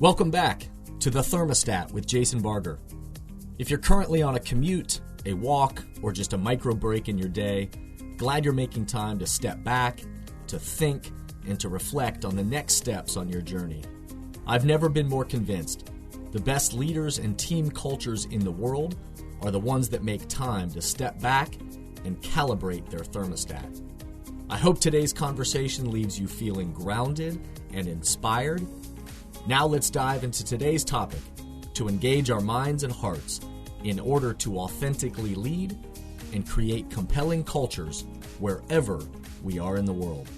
Welcome back to The Thermostat with Jason Barger. If you're currently on a commute, a walk, or just a micro break in your day, glad you're making time to step back, to think, and to reflect on the next steps on your journey. I've never been more convinced. The best leaders and team cultures in the world are the ones that make time to step back and calibrate their thermostat. I hope today's conversation leaves you feeling grounded and inspired. Now let's dive into today's topic to engage our minds and hearts in order to authentically lead and create compelling cultures wherever we are in the world.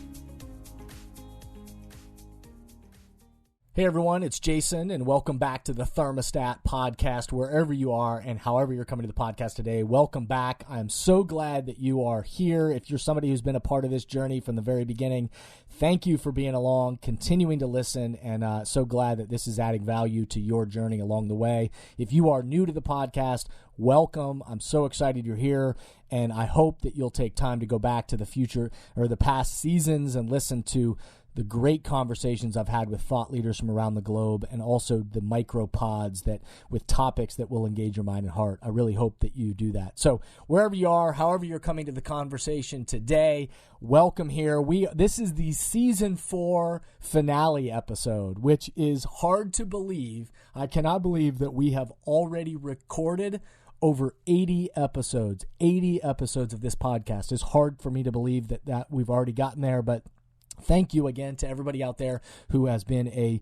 Hey everyone, it's Jason, and welcome back to the Thermostat podcast, wherever you are and however you're coming to the podcast today. Welcome back. I'm so glad that you are here. If you're somebody who's been a part of this journey from the very beginning, thank you for being along, continuing to listen, and so glad that this is adding value to your journey along the way. If you are new to the podcast, welcome. I'm so excited you're here, and I hope that you'll take time to go back to the future or the past seasons and listen to the great conversations I've had with thought leaders from around the globe, and also the micro pods that with topics that will engage your mind and heart. I really hope that you do that. So wherever you are, however you're coming to the conversation today, welcome here. This is the season 4 finale episode, which is hard to believe. I cannot believe that we have already recorded over 80 episodes. 80 episodes of this podcast. It's hard for me to believe that we've already gotten there, but thank you again to everybody out there who has been a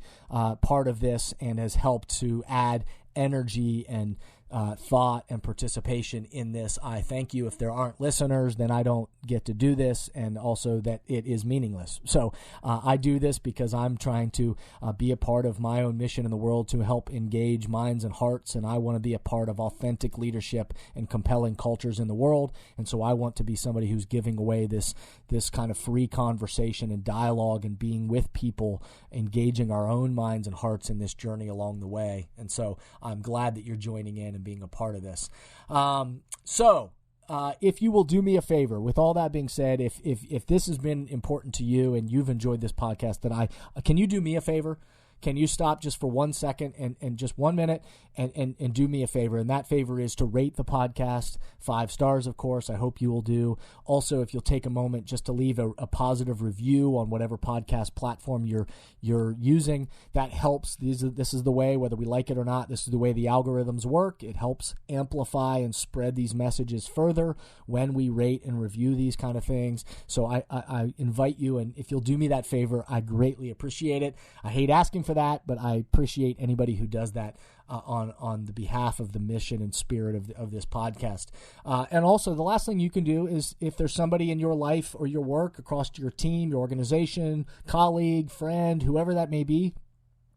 part of this and has helped to add energy and thought and participation in this. I thank you. If there aren't listeners, then I don't get to do this, and also that it is meaningless. So I do this because I'm trying to be a part of my own mission in the world to help engage minds and hearts, and I want to be a part of authentic leadership and compelling cultures in the world. And so I want to be somebody who's giving away this kind of free conversation and dialogue and being with people, engaging our own minds and hearts in this journey along the way. And so I'm glad that you're joining in and being a part of this. If you will do me a favor, with all that being said, if this has been important to you and you've enjoyed this podcast, then can you do me a favor? Can you stop just for 1 second and just 1 minute and do me a favor? And that favor is to rate the podcast 5 stars, of course. I hope you will do. Also, if you'll take a moment just to leave a positive review on whatever podcast platform you're using, that helps. This is the way, whether we like it or not, this is the way the algorithms work. It helps amplify and spread these messages further when we rate and review these kind of things. So I invite you, and if you'll do me that favor, I greatly appreciate it. I hate asking for that, but I appreciate anybody who does that on the behalf of the mission and spirit of this podcast. And also, the last thing you can do is, if there's somebody in your life or your work, across your team, your organization, colleague, friend, whoever that may be,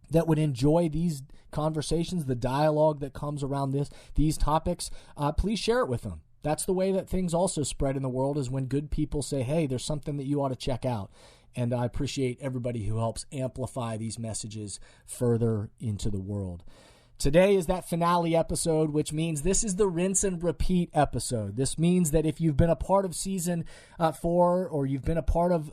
that would enjoy these conversations, the dialogue that comes around these topics, please share it with them. That's the way that things also spread in the world, is when good people say, hey, there's something that you ought to check out. And I appreciate everybody who helps amplify these messages further into the world. Today is that finale episode, which means this is the rinse and repeat episode. This means that if you've been a part of season 4, or you've been a part of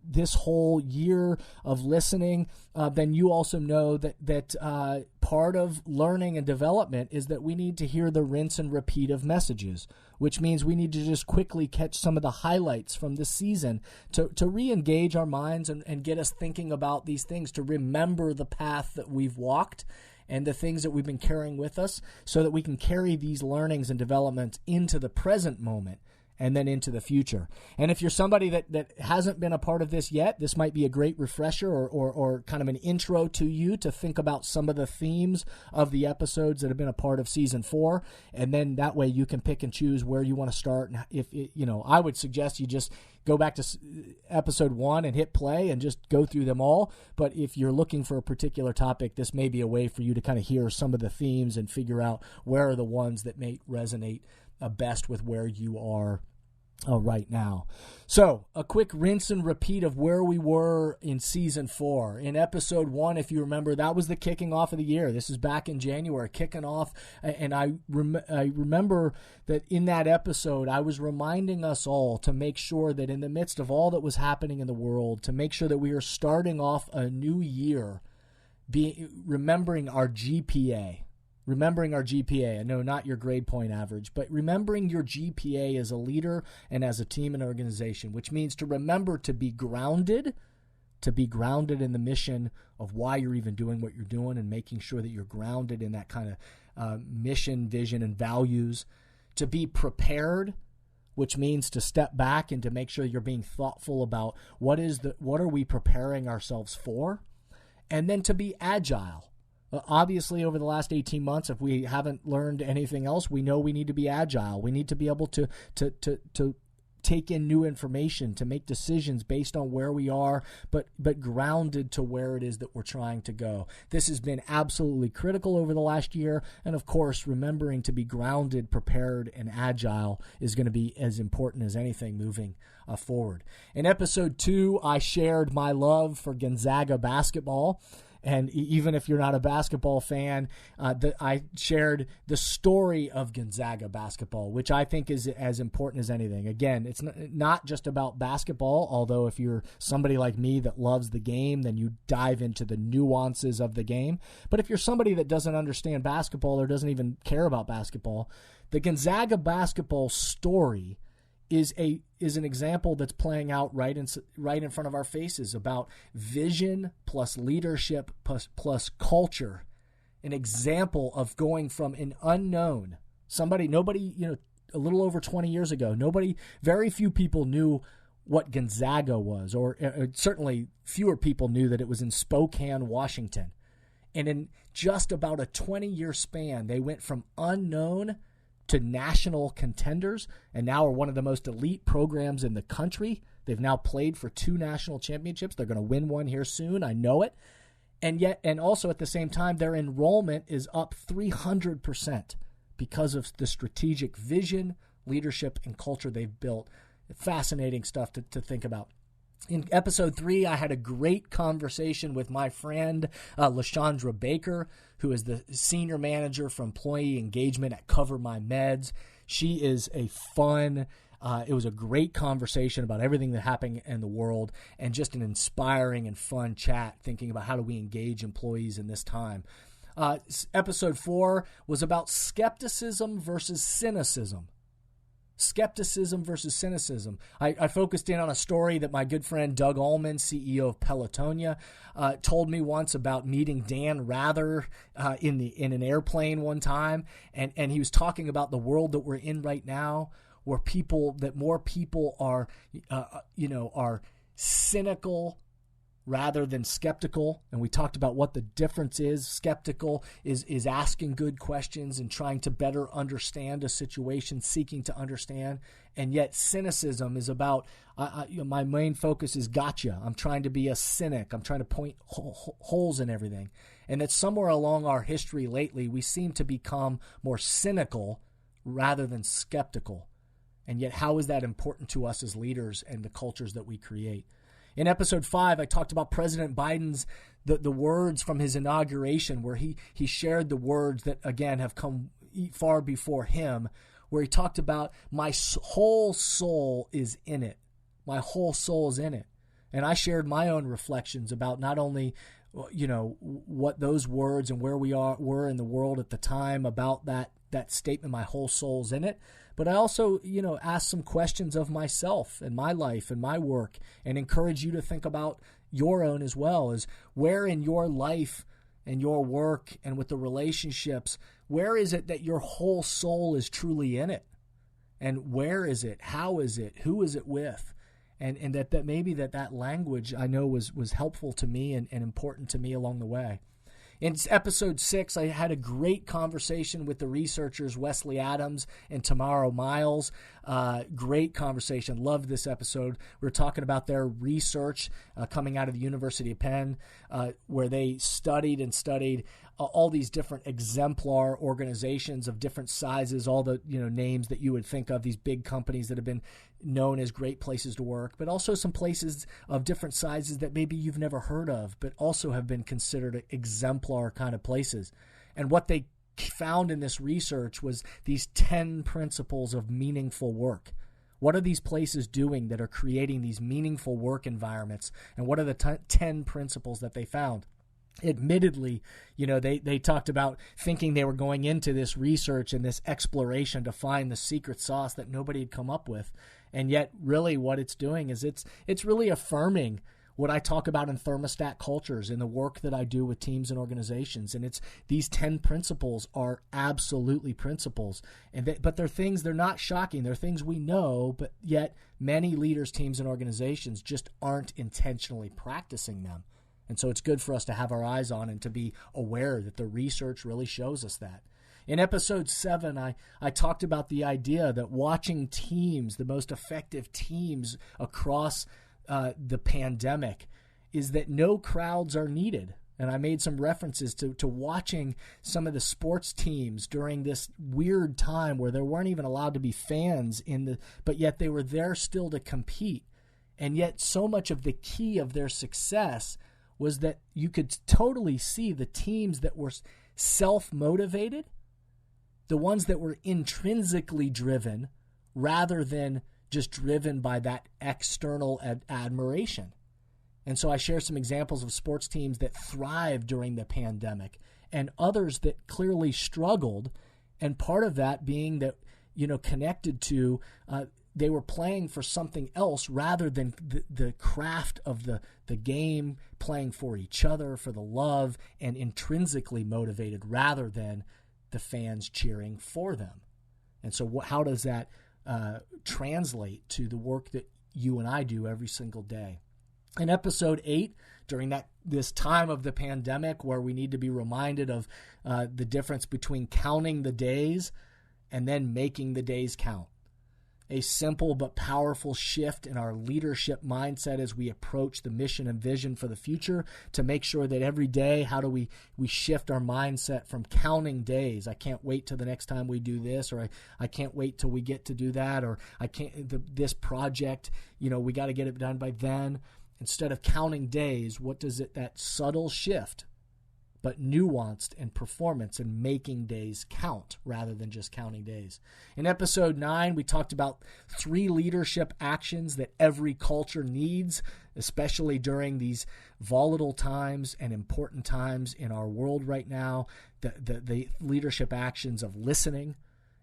this whole year of listening, then you also know that part of learning and development is that we need to hear the rinse and repeat of messages, which means we need to just quickly catch some of the highlights from this season to re-engage our minds and get us thinking about these things, to remember the path that we've walked and the things that we've been carrying with us, so that we can carry these learnings and developments into the present moment and then into the future. And if you're somebody that hasn't been a part of this yet, this might be a great refresher or kind of an intro to you to think about some of the themes of the episodes that have been a part of season 4. And then that way you can pick and choose where you want to start. And I would suggest you just go back to episode 1 and hit play and just go through them all. But if you're looking for a particular topic, this may be a way for you to kind of hear some of the themes and figure out where are the ones that may resonate best with where you are right now. So a quick rinse and repeat of where we were in season 4. In episode 1, if you remember, that was the kicking off of the year. This is back in January, kicking off. And I remember that in that episode, I was reminding us all to make sure that in the midst of all that was happening in the world, to make sure that we are starting off a new year remembering our GPA. Remembering our GPA. I know not your grade point average, but remembering your GPA as a leader and as a team and organization, which means to remember to be grounded in the mission of why you're even doing what you're doing, and making sure that you're grounded in that kind of mission, vision, and values. To be prepared, which means to step back and to make sure you're being thoughtful about what are we preparing ourselves for, and then to be agile. Obviously, over the last 18 months, if we haven't learned anything else, we know we need to be agile. We need to be able to take in new information, to make decisions based on where we are, but grounded to where it is that we're trying to go. This has been absolutely critical over the last year. And of course, remembering to be grounded, prepared, and agile is going to be as important as anything moving forward. In episode 2, I shared my love for Gonzaga basketball. And even if you're not a basketball fan, I shared the story of Gonzaga basketball, which I think is as important as anything. Again, it's not just about basketball, although if you're somebody like me that loves the game, then you dive into the nuances of the game. But if you're somebody that doesn't understand basketball or doesn't even care about basketball, the Gonzaga basketball story is an example that's playing out right in front of our faces, about vision plus leadership plus culture. An example of going from an unknown, nobody, a little over 20 years ago, very few people knew what Gonzaga was, or certainly fewer people knew that it was in Spokane, Washington. And in just about a 20-year span, they went from unknown to national contenders, and now are one of the most elite programs in the country. They've now played for 2 national championships. They're going to win one here soon. I know it. And also at the same time, their enrollment is up 300% because of the strategic vision, leadership, and culture they've built. Fascinating stuff to think about. In episode 3, I had a great conversation with my friend, LaShondra Baker, who is the senior manager for employee engagement at Cover My Meds. She is a fun, it was a great conversation about everything that happened in the world, and just an inspiring and fun chat thinking about how do we engage employees in this time. Episode 4 was about skepticism versus cynicism. Skepticism versus cynicism. I focused in on a story that my good friend Doug Ullman, CEO of Pelotonia, told me once about meeting Dan Rather in an airplane one time, and he was talking about the world that we're in right now, where more people are cynical rather than skeptical. And we talked about what the difference is. Skeptical is asking good questions and trying to better understand a situation, seeking to understand. And yet cynicism is about, my main focus is gotcha. I'm trying to be a cynic. I'm trying to point holes in everything. And that somewhere along our history lately, we seem to become more cynical rather than skeptical. And yet how is that important to us as leaders and the cultures that we create? In episode 5, I talked about President Biden's, the words from his inauguration, where he shared the words that, again, have come far before him, where he talked about, my whole soul is in it. My whole soul is in it. And I shared my own reflections about not only, what those words and where we were in the world at the time about that statement, my whole soul's in it. But I also, ask some questions of myself and my life and my work, and encourage you to think about your own as well, as where in your life and your work and with the relationships, where is it that your whole soul is truly in it? And where is it? How is it? Who is it with? And that maybe that language I know was helpful to me and important to me along the way. In episode 6, I had a great conversation with the researchers Wesley Adams and Tamara Miles. Great conversation. Loved this episode. We were talking about their research coming out of the University of Penn, where they studied all these different exemplar organizations of different sizes, all the names that you would think of, these big companies that have been known as great places to work, but also some places of different sizes that maybe you've never heard of, but also have been considered exemplar kind of places. And what they found in this research was these 10 principles of meaningful work. What are these places doing that are creating these meaningful work environments? And what are the 10 principles that they found? Admittedly, they talked about thinking they were going into this research and this exploration to find the secret sauce that nobody had come up with. And yet really what it's doing is it's really affirming what I talk about in thermostat cultures and the work that I do with teams and organizations. And it's these 10 principles are absolutely principles. But they're things, they're not shocking. They're things we know, but yet many leaders, teams, and organizations just aren't intentionally practicing them. And so it's good for us to have our eyes on and to be aware that the research really shows us that. In episode 7, I talked about the idea that watching teams, the most effective teams across the pandemic, is that no crowds are needed. And I made some references to watching some of the sports teams during this weird time where there weren't even allowed to be fans but yet they were there still to compete. And yet so much of the key of their success was that you could totally see the teams that were self-motivated, the ones that were intrinsically driven rather than just driven by that external admiration. And so I share some examples of sports teams that thrived during the pandemic and others that clearly struggled. And part of that being that, connected to they were playing for something else rather than the craft of the game, playing for each other, for the love, and intrinsically motivated rather than the fans cheering for them. And so how does that translate to the work that you and I do every single day? In episode 8, during this time of the pandemic where we need to be reminded of the difference between counting the days and then making the days count. A simple but powerful shift in our leadership mindset as we approach the mission and vision for the future to make sure that every day, how do we shift our mindset from counting days? I can't wait till the next time we do this, or I can't wait till we get to do that, or this project, we got to get it done by then. Instead of counting days, what does that subtle shift, but nuanced in performance and making days count rather than just counting days. In episode 9, we talked about 3 leadership actions that every culture needs, especially during these volatile times and important times in our world right now. The leadership actions of listening,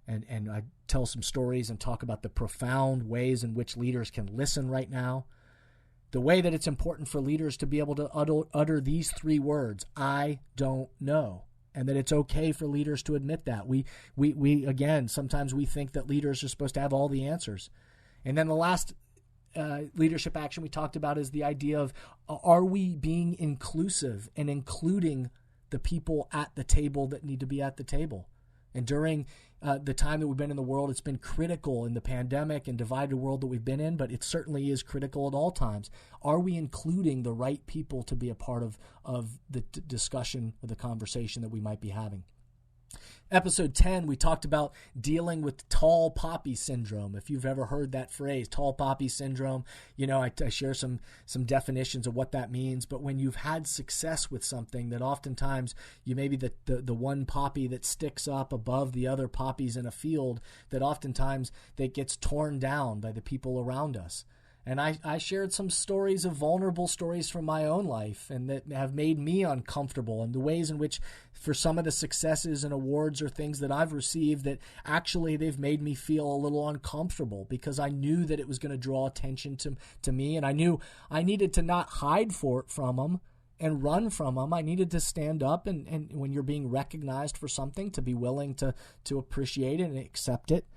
and I tell some stories and talk about the profound ways in which leaders can listen right now. The way that it's important for leaders to be able to utter these 3 words, I don't know, and that it's okay for leaders to admit that. We again, sometimes we think that leaders are supposed to have all the answers. And then the last leadership action we talked about is the idea of, are we being inclusive and including the people at the table that need to be at the table? And during the time that we've been in the world, it's been critical in the pandemic and divided world that we've been in, but it certainly is critical at all times. Are we including the right people to be a part of the discussion or the conversation that we might be having? Episode 10, we talked about dealing with tall poppy syndrome. If you've ever heard that phrase, tall poppy syndrome, I share some definitions of what that means. But when you've had success with something, that oftentimes you may be the one poppy that sticks up above the other poppies in a field, that oftentimes that gets torn down by the people around us. And I shared some stories of vulnerable stories from my own life and that have made me uncomfortable, and the ways in which for some of the successes and awards or things that I've received that actually they've made me feel a little uncomfortable because I knew that it was going to draw attention to me, and I knew I needed to not hide from them and run from them. I needed to stand up and when you're being recognized for something, to be willing to appreciate it and accept it.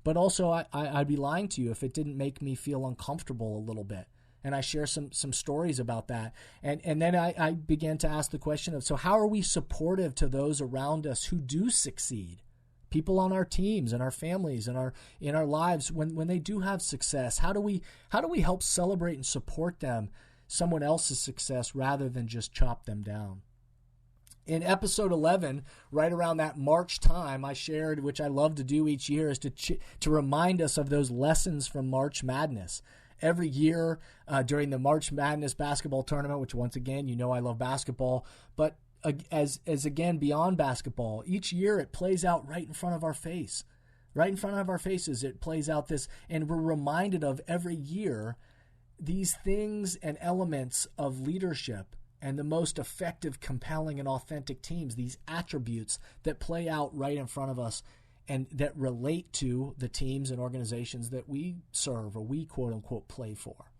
But also, I'd be lying to you if it didn't make me feel uncomfortable a little bit. And I share some stories about that. And then I began to ask the question of, so how are we supportive to those around us who do succeed? People on our teams and our families and in our lives when they do have success, how do we help celebrate and support them, someone else's success, rather than just chop them down? In episode 11, right around that March time, I shared, which I love to do each year, is to remind us of those lessons from March Madness. Every year during the March Madness basketball tournament, which once again, I love basketball, but as again, beyond basketball, each year it plays out right in front of our face. Right in front of our faces, it plays out this, and we're reminded of every year these things and elements of leadership and the most effective, compelling, and authentic teams, these attributes that play out right in front of us and that relate to the teams and organizations that we serve or we quote unquote play for.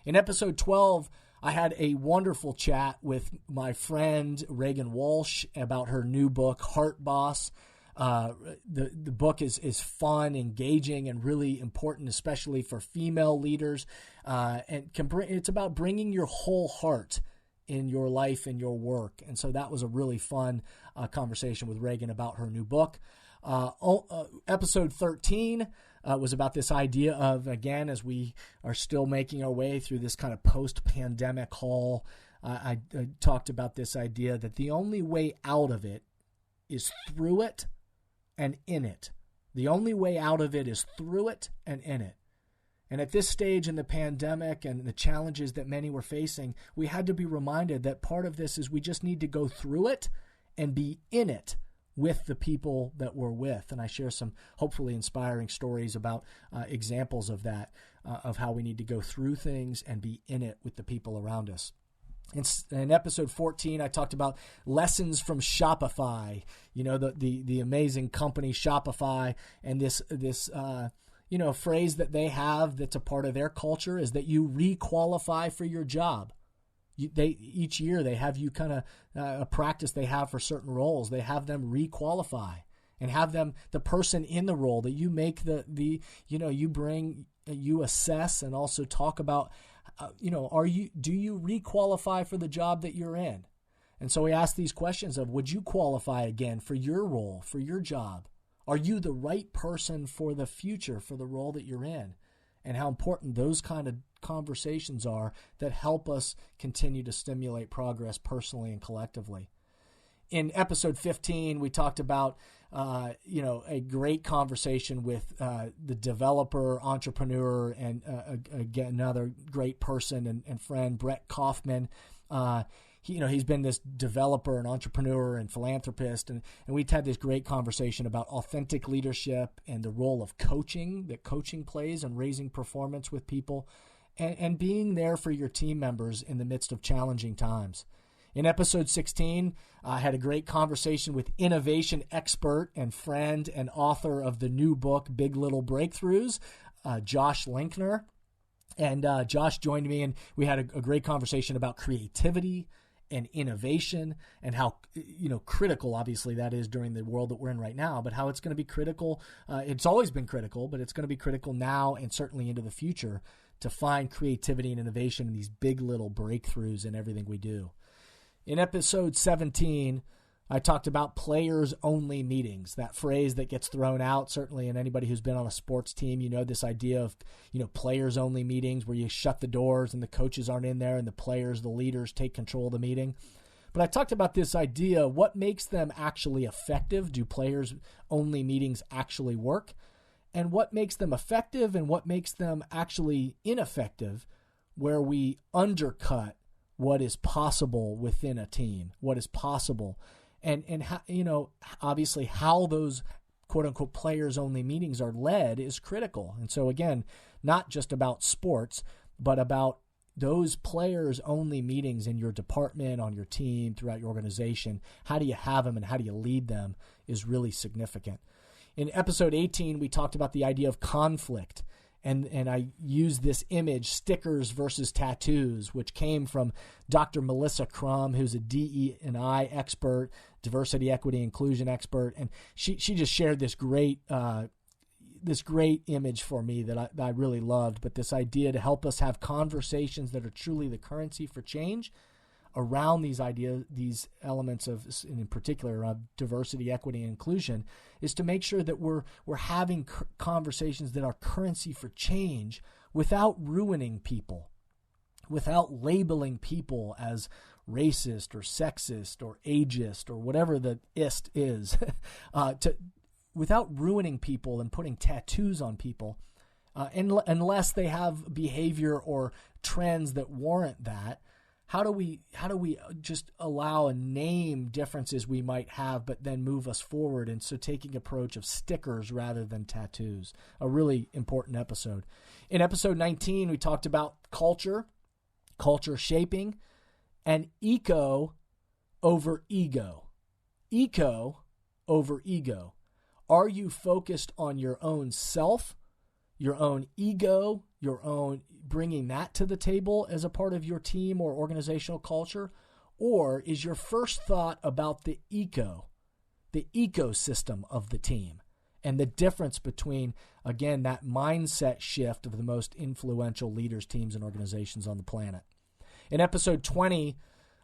In episode 12, I had a wonderful chat with my friend Reagan Walsh about her new book, Heart Boss. The book is fun, engaging, and really important, especially for female leaders. And it's about bringing your whole heart in your life and your work. And so that was a really fun conversation with Reagan about her new book. Episode 13 was about this idea of, again, as we are still making our way through this kind of post-pandemic haul, I talked about this idea that the only way out of it is through it and in it. The only way out of it is through it and in it. And at this stage in the pandemic and the challenges that many were facing, we had to be reminded that part of this is we just need to go through it and be in it with the people that we're with. And I share some hopefully inspiring stories about examples of that, of how we need to go through things and be in it with the people around us. In episode 14, I talked about lessons from Shopify, the amazing company Shopify, and this phrase that they have that's a part of their culture is that you re-qualify for your job. Each year they have you kind of a practice they have for certain roles. They have them re-qualify and have them, the person in the role that you make you assess and also talk about, do you re-qualify for the job that you're in? And so we ask these questions of, would you qualify again for your role, for your job? Are you the right person for the future, for the role that you're in? And how important those kind of conversations are that help us continue to stimulate progress personally and collectively. In episode 15, we talked about, a great conversation with the developer, entrepreneur, and again, another great person and friend, Brett Kaufman. He's been this developer and entrepreneur and philanthropist, and we've had this great conversation about authentic leadership and the role of coaching that coaching plays in raising performance with people and being there for your team members in the midst of challenging times. In episode 16, I had a great conversation with innovation expert and friend and author of the new book, Big Little Breakthroughs, Josh Linkner. And Josh joined me, and we had a great conversation about creativity and innovation and how, critical, obviously, that is during the world that we're in right now, but how it's going to be critical. It's always been critical, but it's going to be critical now and certainly into the future to find creativity and innovation in these big little breakthroughs in everything we do. In episode 17, I talked about players-only meetings, that phrase that gets thrown out, certainly, and anybody who's been on a sports team, this idea of, players-only meetings where you shut the doors and the coaches aren't in there and the players, the leaders, take control of the meeting. But I talked about this idea, what makes them actually effective? Do players-only meetings actually work? And what makes them effective and what makes them actually ineffective, where we undercut what is possible within a team, what is possible. And how, obviously how those quote-unquote players-only meetings are led is critical. And so, again, not just about sports, but about those players-only meetings in your department, on your team, throughout your organization. How do you have them and how do you lead them is really significant. In episode 18, we talked about the idea of conflict. And I used this image, stickers versus tattoos, which came from Dr. Melissa Crum, who's a DE&I expert, diversity, equity, inclusion expert. And she just shared this great image for me that I really loved. But this idea to help us have conversations that are truly the currency for change around these ideas, these elements of, in particular, diversity, equity, and inclusion, is to make sure that we're having conversations that are currency for change without ruining people, without labeling people as racist or sexist or ageist or whatever the ist is, without ruining people and putting tattoos on people, unless they have behavior or trends that warrant that. How do we just allow and name differences we might have, but then move us forward? And so taking approach of stickers rather than tattoos, a really important episode. In episode 19, we talked about culture shaping, and eco over ego. Eco over ego. Are you focused on your own self, your own ego, your own bringing that to the table as a part of your team or organizational culture? Or is your first thought about the ecosystem of the team, and the difference between, again, that mindset shift of the most influential leaders, teams, and organizations on the planet? In episode 20,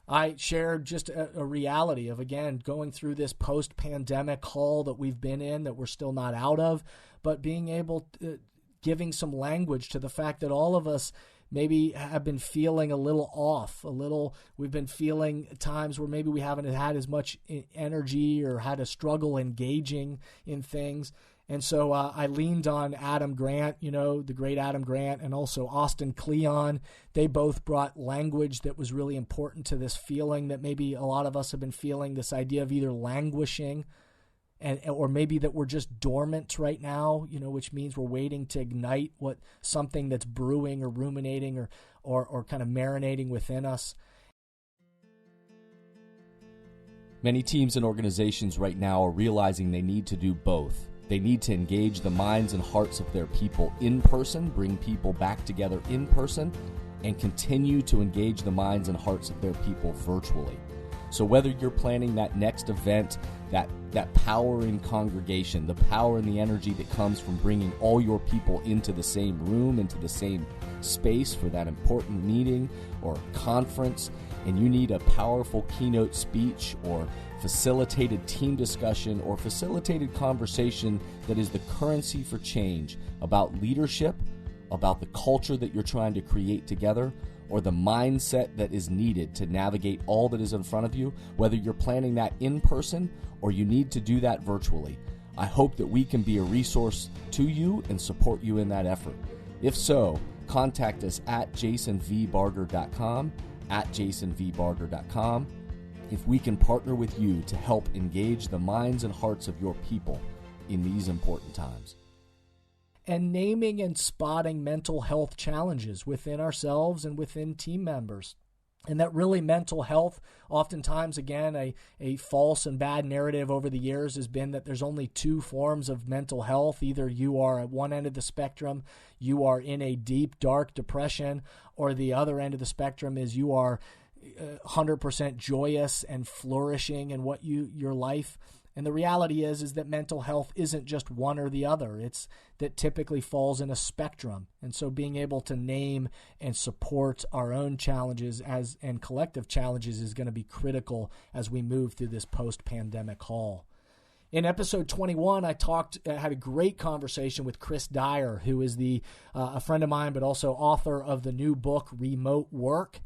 I shared just a reality of, again, going through this post-pandemic hole that we've been in, that we're still not out of, but being able to, giving some language to the fact that all of us maybe have been feeling a little off, we've been feeling times where maybe we haven't had as much energy or had a struggle engaging in things. And so I leaned on Adam Grant, the great Adam Grant, and also Austin Kleon. They both brought language that was really important to this feeling that maybe a lot of us have been feeling, this idea of either languishing or maybe that we're just dormant right now, which means we're waiting to ignite something that's brewing or ruminating or kind of marinating within us. Many teams and organizations right now are realizing they need to do both. They need to engage the minds and hearts of their people in person, bring people back together in person, and continue to engage the minds and hearts of their people virtually. So whether you're planning that next event, that power in congregation, the power and the energy that comes from bringing all your people into the same room, into the same space for that important meeting or conference, and you need a powerful keynote speech or facilitated team discussion or facilitated conversation that is the currency for change about leadership, about the culture that you're trying to create together, or the mindset that is needed to navigate all that is in front of you, whether you're planning that in person or you need to do that virtually. I hope that we can be a resource to you and support you in that effort. If so, contact us at jasonvbarger.com, at jasonvbarger.com, if we can partner with you to help engage the minds and hearts of your people in these important times. And naming and spotting mental health challenges within ourselves and within team members. And that really mental health, oftentimes, again, a false and bad narrative over the years has been that there's only two forms of mental health. Either you are at one end of the spectrum, you are in a deep, dark depression, or the other end of the spectrum is you are 100% joyous and flourishing in your life. And the reality is that mental health isn't just one or the other. It's that typically falls in a spectrum. And so being able to name and support our own challenges and collective challenges is going to be critical as we move through this post-pandemic haul. In episode 21, I had a great conversation with Chris Dyer, who is a friend of mine, but also author of the new book, Remote Work.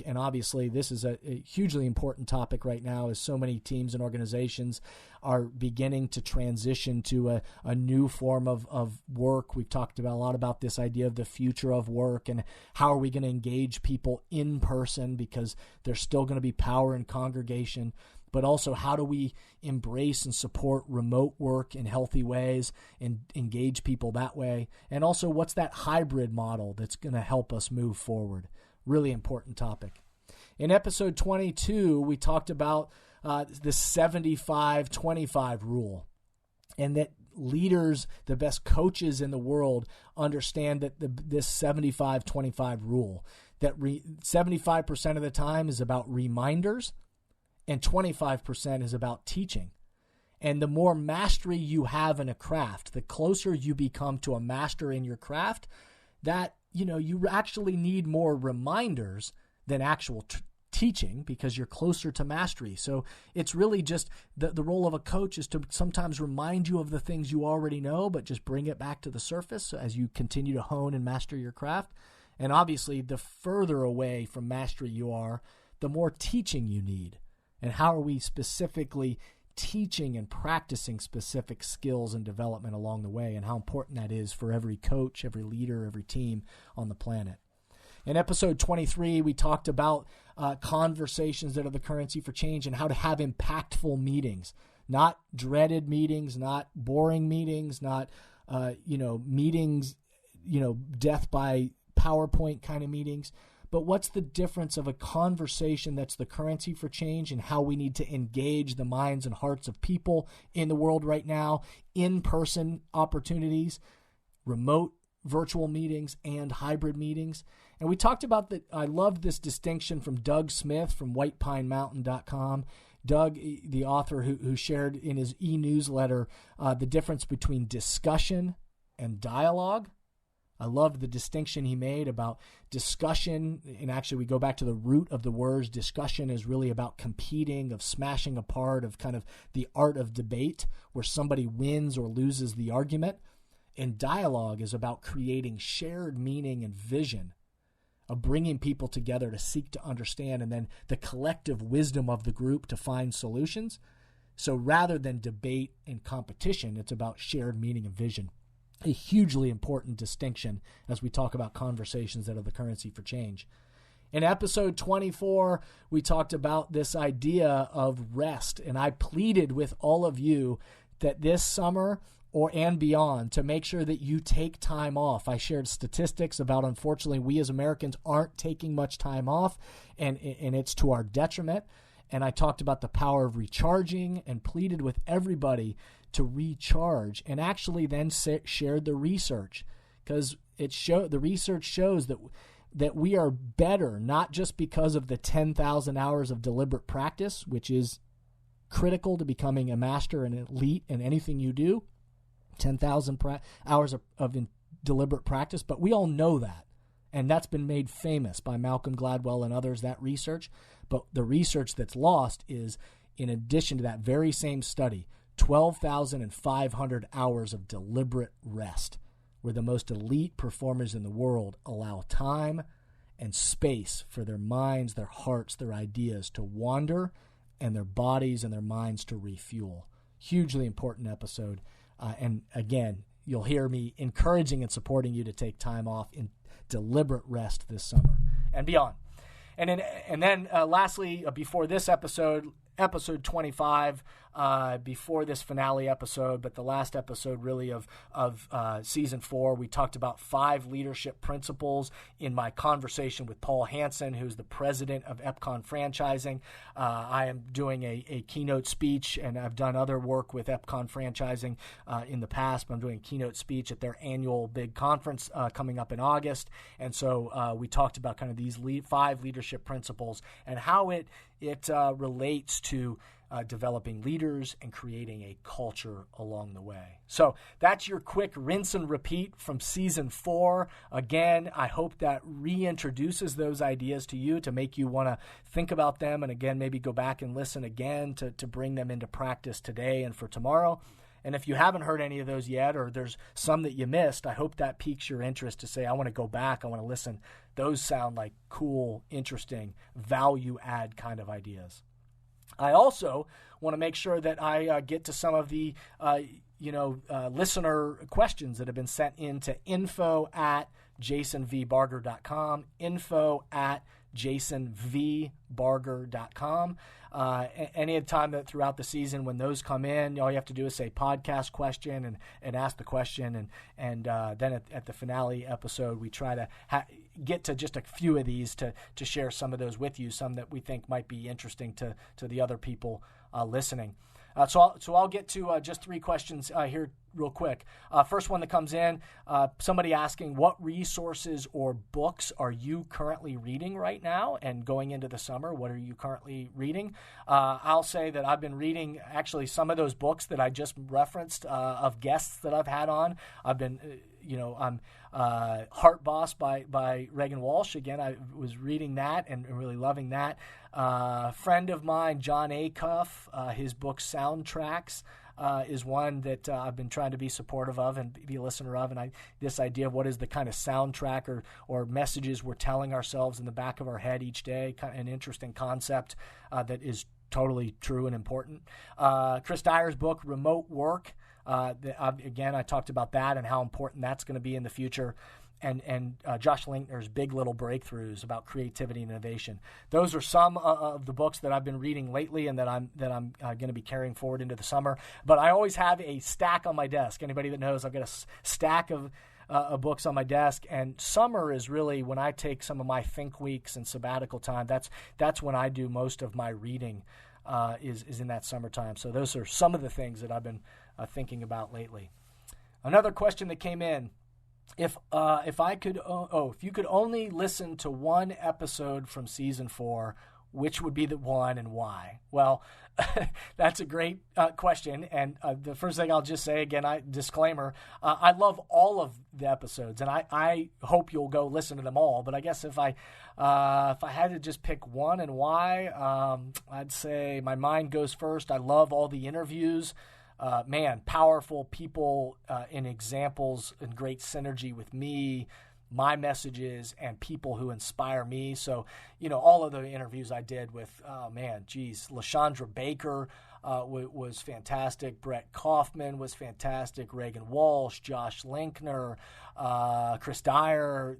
And obviously this is a hugely important topic right now, as so many teams and organizations are beginning to transition to a new form of work. We've talked about a lot about this idea of the future of work and how are we going to engage people in person, because there's still going to be power in congregation, but also how do we embrace and support remote work in healthy ways and engage people that way, and also what's that hybrid model that's going to help us move forward. Really important topic. In episode 22, we talked about the 75-25 rule, and that leaders, the best coaches in the world, understand that this 75-25 rule, that 75% of the time is about reminders and 25% is about teaching. And the more mastery you have in a craft, the closer you become to a master in your craft, that you actually need more reminders than actual teaching, because you're closer to mastery. So it's really just the role of a coach is to sometimes remind you of the things you already know, but just bring it back to the surface as you continue to hone and master your craft. And obviously, the further away from mastery you are, the more teaching you need. And how are we specifically teaching and practicing specific skills and development along the way, and how important that is for every coach, every leader, every team on the planet. In episode 23, we talked about conversations that are the currency for change and how to have impactful meetings, not dreaded meetings, not boring meetings, not meetings, death by PowerPoint kind of meetings, but what's the difference of a conversation that's the currency for change and how we need to engage the minds and hearts of people in the world right now, in-person opportunities, remote virtual meetings, and hybrid meetings. And we talked about that. I loved this distinction from Doug Smith from whitepinemountain.com. Doug, the author who shared in his e-newsletter the difference between discussion and dialogue. I loved the distinction he made about discussion. And actually, we go back to the root of the words. Discussion is really about competing, of smashing apart, of kind of the art of debate, where somebody wins or loses the argument. And dialogue is about creating shared meaning and vision, of bringing people together to seek to understand, and then the collective wisdom of the group to find solutions. So rather than debate and competition, it's about shared meaning and vision. A hugely important distinction as we talk about conversations that are the currency for change. In episode 24, we talked about this idea of rest, and I pleaded with all of you that this summer and beyond to make sure that you take time off. I shared statistics about, unfortunately, we as Americans aren't taking much time off, and it's to our detriment. And I talked about the power of recharging and pleaded with everybody to recharge, and actually then shared the research, because the research shows that we are better, not just because of the 10,000 hours of deliberate practice, which is critical to becoming a master and an elite in anything you do, 10,000 hours of deliberate practice, but we all know that. And that's been made famous by Malcolm Gladwell and others, that research. But the research that's lost is, in addition to that very same study, 12,500 hours of deliberate rest, where the most elite performers in the world allow time and space for their minds, their hearts, their ideas to wander, and their bodies and their minds to refuel. Hugely important episode. And again, you'll hear me encouraging and supporting you to take time off in deliberate rest this summer and beyond. And then lastly, before this episode 25, before this finale episode, but the last episode really of season 4, we talked about 5 leadership principles in my conversation with Paul Hansen, who's the president of Epcon Franchising. I am doing a keynote speech, and I've done other work with Epcon Franchising in the past, but I'm doing a keynote speech at their annual big conference coming up in August. And so we talked about kind of these 5 leadership principles and how it relates to developing leaders and creating a culture along the way. So that's your quick rinse and repeat from season 4. Again, I hope that reintroduces those ideas to you to make you want to think about them, and again, maybe go back and listen again to bring them into practice today and for tomorrow. And if you haven't heard any of those yet, or there's some that you missed, I hope that piques your interest to say, I want to go back, I want to listen. Those sound like cool, interesting, value add kind of ideas. I also want to make sure that I get to some of the listener questions that have been sent in to info@jasonvbarger.com, info@jasonvbarger.com. Any time that throughout the season when those come in, all you have to do is say podcast question and ask the question. And then at the finale episode, we try to get to just a few of these to share some of those with you, some that we think might be interesting to the other people listening. So I'll get to just 3 questions here real quick. First one that comes in, somebody asking, what resources or books are you currently reading right now? And going into the summer, what are you currently reading? I'll say that I've been reading actually some of those books that I just referenced of guests that I've had on. I've been, I'm Heart Boss by Reagan Walsh. Again, I was reading that and really loving that. Friend of mine, John Acuff, his book Soundtracks is one that I've been trying to be supportive of and be a listener of. And this idea of what is the kind of soundtrack or messages we're telling ourselves in the back of our head each day, an interesting concept that is totally true and important. Chris Dyer's book, Remote Work. Again, I talked about that and how important that's going to be in the future. And Josh Linkner's Big Little Breakthroughs about creativity and innovation. Those are some of the books that I've been reading lately and that I'm going to be carrying forward into the summer. But I always have a stack on my desk. Anybody that knows, I've got a stack of of books on my desk. And summer is really when I take some of my think weeks and sabbatical time. That's when I do most of my reading. Is in that summertime. So those are some of the things that I've been thinking about lately. Another question that came in: if you could only listen to one episode from season 4, which would be the one and why? Well, that's a great question. And the first thing I'll just say again, disclaimer: I love all of the episodes, and I hope you'll go listen to them all. But I guess if I had to just pick one and why, I'd say my mind goes first. I love all the interviews. Powerful people in examples and great synergy with me, my messages, and people who inspire me. So, all of the interviews I did with, LaShondra Baker was fantastic. Brett Kaufman was fantastic. Reagan Walsh, Josh Linkner, Chris Dyer,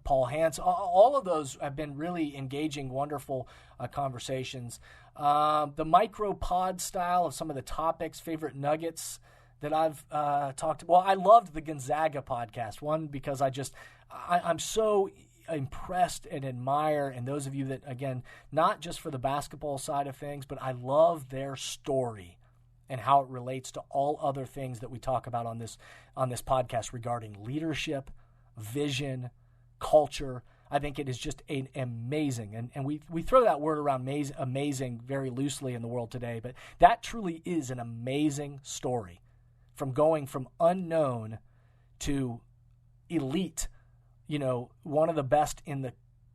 Paul Hans. All of those have been really engaging, wonderful conversations. The micro-pod style of some of the topics, favorite nuggets that I've talked about. Well, I loved the Gonzaga podcast. One, because I'm so impressed and admire, and those of you that, again, not just for the basketball side of things, but I love their story and how it relates to all other things that we talk about on this podcast regarding leadership, vision, culture. I think it is just an amazing, and we throw that word around amazing very loosely in the world today, but that truly is an amazing story. From going from unknown to elite, one of the best in the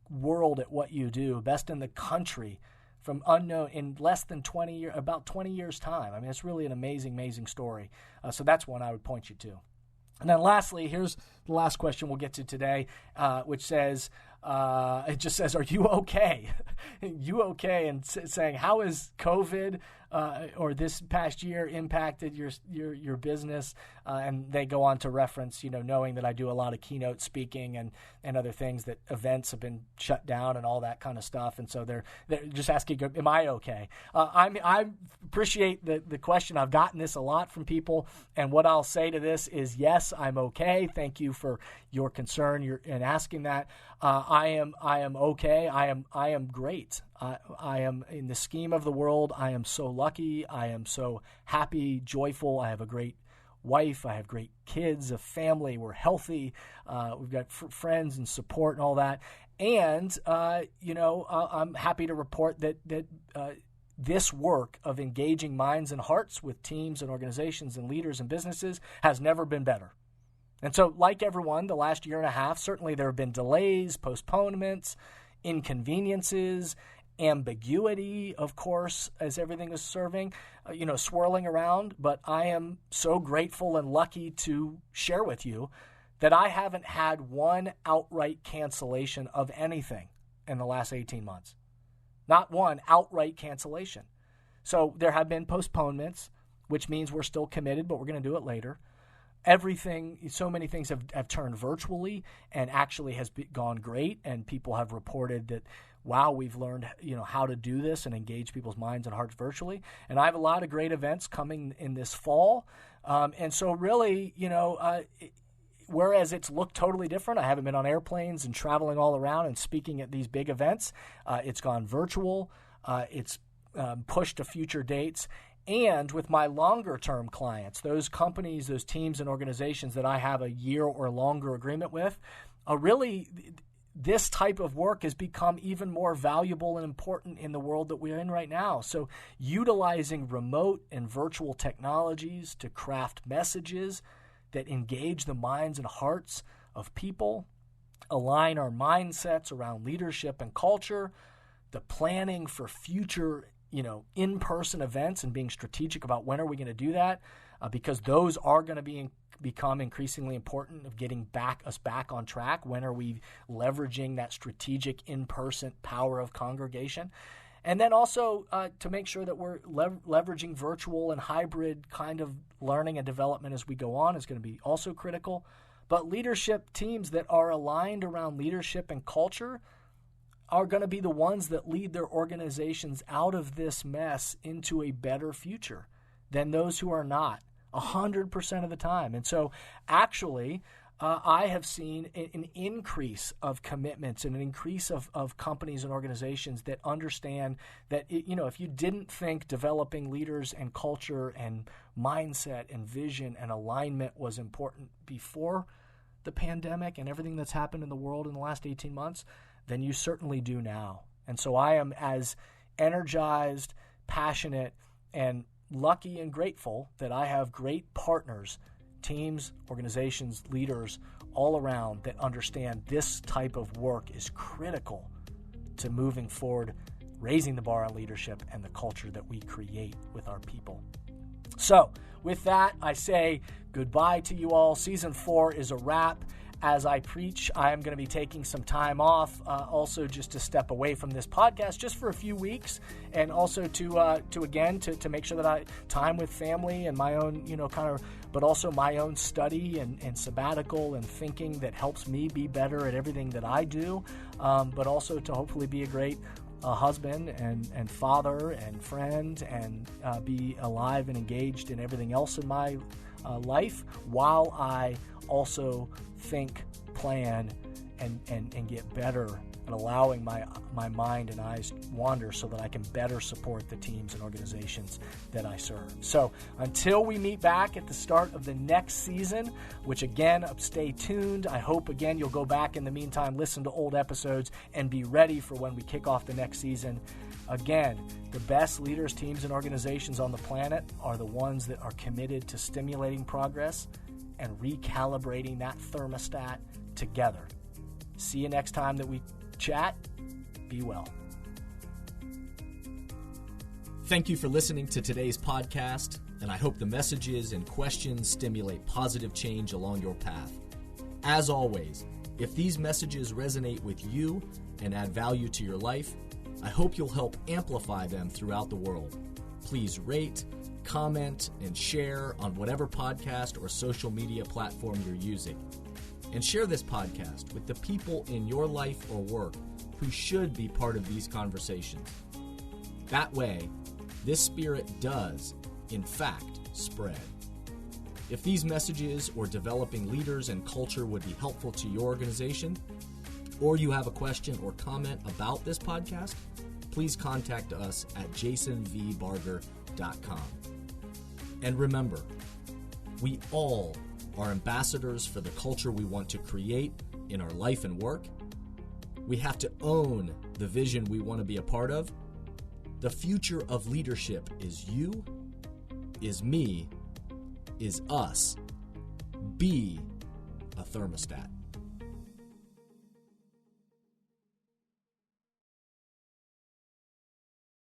world at what you do, best in the country, from unknown in less than 20 years, about 20 years time. I mean, it's really an amazing, amazing story. So that's one I would point you to. And then lastly, here's the last question we'll get to today, which says, it just says, are you okay? You okay? And saying, how has COVID or this past year impacted your business? And they go on to reference, knowing that I do a lot of keynote speaking and other things, that events have been shut down and all that kind of stuff. And so they're just asking, am I okay? I appreciate the question. I've gotten this a lot from people. And what I'll say to this is, yes, I'm okay. Thank you for your concern in asking that. I am okay. I am great. I am, in the scheme of the world, I am so lucky. I am so happy, joyful. I have a great wife. I have great kids, a family. We're healthy. We've got friends and support and all that. And, I'm happy to report that this work of engaging minds and hearts with teams and organizations and leaders and businesses has never been better. And so, like everyone, the last year and a half, certainly there have been delays, postponements, inconveniences, ambiguity, of course, as everything is swirling around. But I am so grateful and lucky to share with you that I haven't had one outright cancellation of anything in the last 18 months. Not one outright cancellation. So there have been postponements, which means we're still committed, but we're going to do it later. So many things have turned virtually and actually has gone great, and people have reported that, wow, we've learned how to do this and engage people's minds and hearts virtually. And I have a lot of great events coming in this fall. And so really, whereas it's looked totally different, I haven't been on airplanes and traveling all around and speaking at these big events. It's gone virtual. It's pushed to future dates. And with my longer-term clients, those companies, those teams and organizations that I have a year or longer agreement with, really this type of work has become even more valuable and important in the world that we're in right now. So utilizing remote and virtual technologies to craft messages that engage the minds and hearts of people, align our mindsets around leadership and culture, the planning for future in-person events and being strategic about when are we going to do that, because those are going to become increasingly important of getting us back on track. When are we leveraging that strategic in-person power of congregation? And then also to make sure that we're leveraging virtual and hybrid kind of learning and development as we go on is going to be also critical. But leadership teams that are aligned around leadership and culture are going to be the ones that lead their organizations out of this mess into a better future than those who are not, 100% of the time. And so actually, I have seen an increase of commitments and an increase of companies and organizations that understand that, if you didn't think developing leaders and culture and mindset and vision and alignment was important before the pandemic and everything that's happened in the world in the last 18 months, then you certainly do now. And so I am as energized, passionate, and lucky and grateful that I have great partners, teams, organizations, leaders all around that understand this type of work is critical to moving forward, raising the bar on leadership and the culture that we create with our people. So with that, I say goodbye to you all. Season 4 is a wrap. As I preach, I am going to be taking some time off, also just to step away from this podcast just for a few weeks, and also to make sure that I time with family and my own, but also my own study and sabbatical and thinking that helps me be better at everything that I do, but also to hopefully be a great husband and father and friend and be alive and engaged in everything else in my life, while I also think, plan, and get better at allowing my mind and eyes wander so that I can better support the teams and organizations that I serve. So until we meet back at the start of the next season, which again, stay tuned. I hope again you'll go back in the meantime, listen to old episodes, and be ready for when we kick off the next season. Again, the best leaders, teams, and organizations on the planet are the ones that are committed to stimulating progress and recalibrating that thermostat together. See you next time that we chat. Be well. Thank you for listening to today's podcast, and I hope the messages and questions stimulate positive change along your path. As always, if these messages resonate with you and add value to your life, I hope you'll help amplify them throughout the world. Please rate, comment, and share on whatever podcast or social media platform you're using. And share this podcast with the people in your life or work who should be part of these conversations. That way, this spirit does, in fact, spread. If these messages or developing leaders and culture would be helpful to your organization, or you have a question or comment about this podcast, please contact us at jasonvbarger.com. And remember, we all are ambassadors for the culture we want to create in our life and work. We have to own the vision we want to be a part of. The future of leadership is you, is me, is us. Be a thermostat.